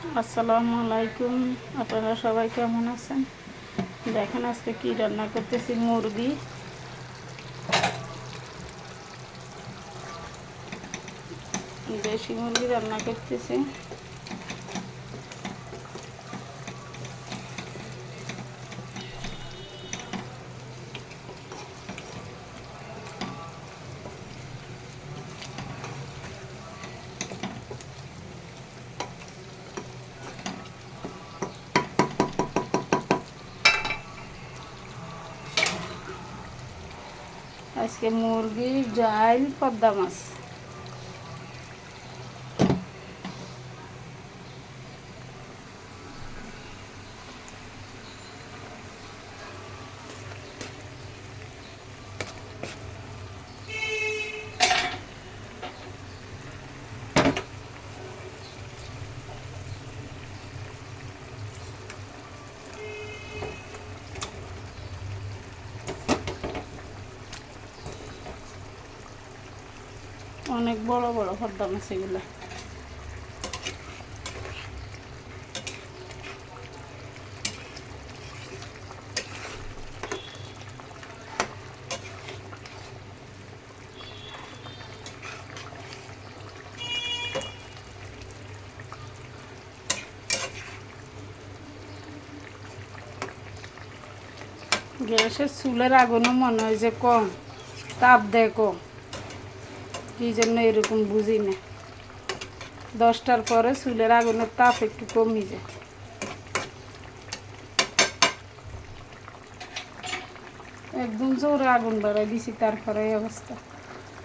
আসসালামু আলাইকুম। আপনারা সবাই কেমন আছেন? দেখেন আজকে কি রান্না করতেছি। দেশি মুরগি রান্না করতেছি। আজকে মুরগি ডাল পদ্মা মাছ। অনেক বড় বড় পদ্মা মাছ এগুলো। গ্যাসের চুলের আগুনও মনে হয় যে কম, তাপ দেয় কম, কি জন্য এরকম বুঝি না। 10টার পরে চুলের আগুনের তাপ একটু কমে যায়। একদম জোরে আগুন বাড়াই দিছি, তারপরে এই অবস্থা।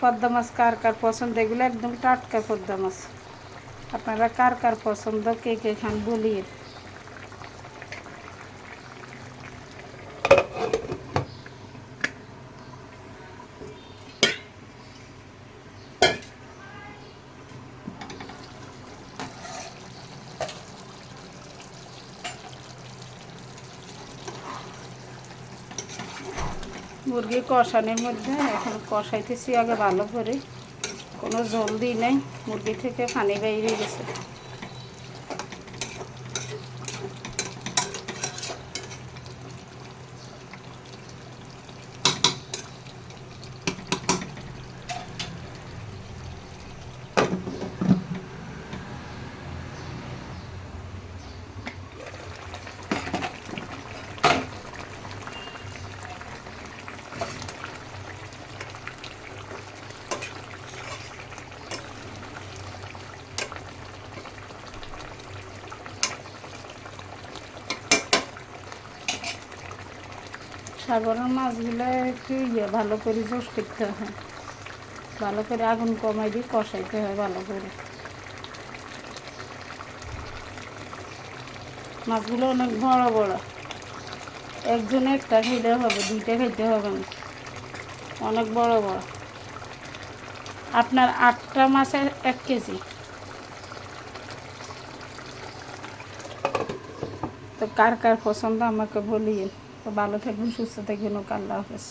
পদ্মা মাছ কার কার পছন্দ, এগুলো একদম টাটকা পদ্মা মাছ। আপনারা কার কার পছন্দ, কে কে খান বলিয়ে। মুরগি কষানোর মধ্যে এখন কষাইতেছি আগে ভালো করে, কোনো জল দিই নাই, মুরগি থেকে পানি বাইরে গেছে। সাগরের মাছগুলো একটু ভালো করে জোশ করতে হয়, ভালো করে আগুন কমাই দিয়ে কষাইতে হয় ভালো করে। মাছগুলো অনেক বড় বড়, একজনে একটা খেতে হবে, দুইটা খেতে হবে না, অনেক বড় বড়। আপনার 8টা মাছের 1 কেজি। তো কার কার পছন্দ আমাকে বলিয়ে। তো ভালো থাকবেন, সুস্থ থাকবেন, ওকে আল্লাহ হাফেজ।